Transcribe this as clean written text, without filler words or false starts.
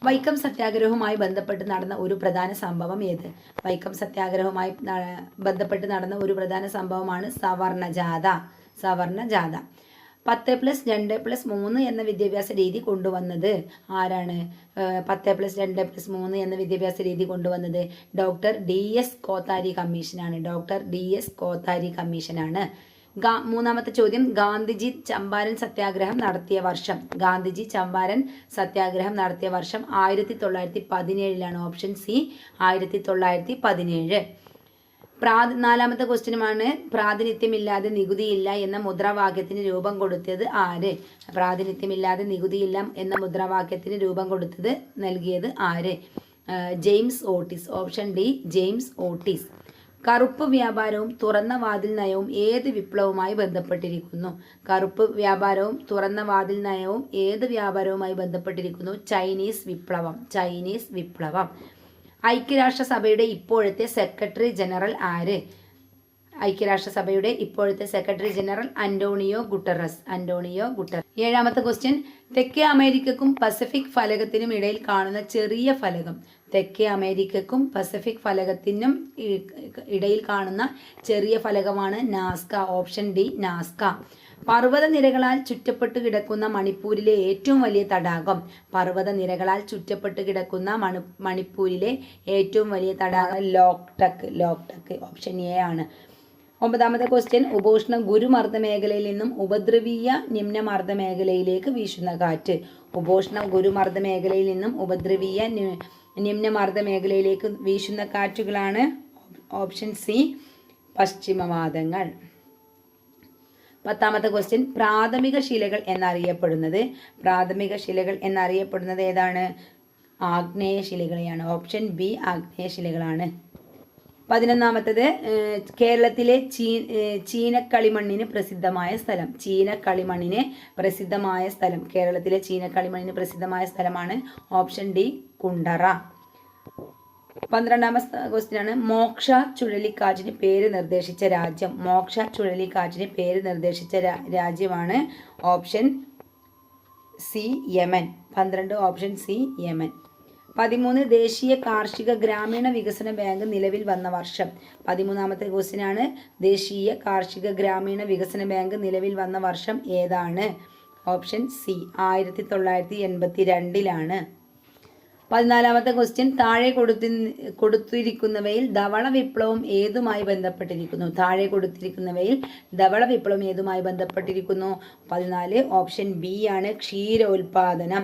വൈക്കം സത്യാഗ്രഹവുമായി ബന്ധപ്പെട്ട് നടന്ന ഒരു പ്രധാന സംഭവം ഏത്? വൈക്കം സത്യാഗ്രഹവുമായി ബന്ധപ്പെട്ട് നടന്ന ഒരു പ്രധാന സംഭവമാണ് സവർണജാഥ. 10+2+3 എന്ന വിദ്യാഭ്യാസ രീതി കൊണ്ടുവന്നത് ആരാണ്? 10+2+3 എന്ന വിദ്യാഭ്യാസ രീതി കൊണ്ടുവന്നത് ഡോക്ടർ DS കോത്താരി കമ്മീഷനാണ്. മൂന്നാമത്തെ ചോദ്യം, ഗാന്ധിജി ചമ്പാരൻ സത്യാഗ്രഹം നടത്തിയ വർഷം. 1917 ഓപ്ഷൻ സി 1917. നാലാമത്തെ ക്വസ്റ്റ്യനുമാണ്, പ്രാതിനിധ്യമില്ലാതെ നികുതിയില്ല എന്ന മുദ്രാവാക്യത്തിന് രൂപം കൊടുത്തത് ആര്? പ്രാതിനിധ്യമില്ലാതെ നികുതിയില്ല എന്ന മുദ്രാവാക്യത്തിന് രൂപം നൽകിയത് ആര്? James Otis. Option D James Otis. കറുപ്പ് വ്യാപാരവും തുറന്ന വാതിൽ നയവും ഏത് വിപ്ലവവുമായി ബന്ധപ്പെട്ടിരിക്കുന്നു? കറുപ്പ് വ്യാപാരവും തുറന്ന വാതിൽ നയവും ഏത് വ്യാപാരവുമായി ബന്ധപ്പെട്ടിരിക്കുന്നു? ചൈനീസ് വിപ്ലവം. ഐക്യരാഷ്ട്രസഭയുടെ ഇപ്പോഴത്തെ സെക്രട്ടറി ജനറൽ ആര്? ഐക്യരാഷ്ട്രസഭയുടെ ഇപ്പോഴത്തെ സെക്രട്ടറി ജനറൽ അന്റോണിയോ ഗുട്ടറസ്. ഏഴാമത്തെ ക്വസ്റ്റ്യൻ, തെക്കേ അമേരിക്കക്കും പസഫിക് ഫലകത്തിനും ഇടയിൽ കാണുന്ന ചെറിയ ഫലകം. തെക്കേ അമേരിക്കക്കും പസഫിക് ഫലകത്തിനും ഇടയിൽ കാണുന്ന ചെറിയ ഫലകമാണ് നാസ്ക. Option D Nazca. പർവ്വതനിരകളാൽ ചുറ്റപ്പെട്ട് കിടക്കുന്ന മണിപ്പൂരിലെ ഏറ്റവും വലിയ തടാകം. മണിപ്പൂരിലെ ഏറ്റവും വലിയ തടാകം ലോക്ടക്. ഓപ്ഷൻ എ ആണ്. ഒമ്പതാമത്തെ ക്വസ്റ്റ്യൻ, ഉപോഷ്ണ ഗുരുമർദ്ദ മേഖലയിൽ നിന്നും ഉപദ്രവീയ നിമ്നമർദ്ദ മേഖലയിലേക്ക് വീശുന്ന കാറ്റ്. ഉപോഷ്ണ ഗുരുമർദ്ദ മേഖലയിൽ നിന്നും ഉപദ്രവീയ നിമ്നമർദ്ദ മേഖലയിലേക്ക് വീശുന്ന കാറ്റുകളാണ് ഓപ്ഷൻ സി പശ്ചിമവാതങ്ങൾ. പത്താമത്തെ ക്വസ്റ്റ്യൻ, പ്രാഥമിക ശിലകൾ എന്നറിയപ്പെടുന്നത് ഏതാണ്? ആഗ്നേയ ശിലകളെയാണ്. Option B ആഗ്നേയ ശിലകളാണ്. 11ാമത്തേത്, കേരളത്തിലെ ചീനക്കളിമണ്ണിന് പ്രസിദ്ധമായ സ്ഥലമാണ് ഓപ്ഷൻ ഡി കുണ്ടറ. 12ാമത്തെ ക്വസ്റ്റ്യൻ ആണ്, മോക്ഷ ചുഴലിക്കാറ്റിന് പേര് നിർദ്ദേശിച്ച രാജ്യമാണ് option C Yemen. 12 option C Yemen. 13 ദേശീയ കാർഷിക ഗ്രാമീണ വികസന ബാങ്ക് നിലവിൽ വന്ന വർഷം. 13ാമത്തെ ക്വസ്റ്റ്യൻ ആണ്, ദേശീയ കാർഷിക ഗ്രാമീണ വികസന ബാങ്ക് നിലവിൽ വന്ന വർഷം ഏതാണ്? Option C 1982. 14ാമത്തെ ക്വസ്റ്റ്യൻ, താഴെ കൊടുത്തിരിക്കുന്നവയിൽ ധവള വിപ്ലവം ഏതുമായി ബന്ധപ്പെട്ടിരിക്കുന്നു? 14 ഓപ്ഷൻ ബി ആണ് ക്ഷീരോത്പാദനം.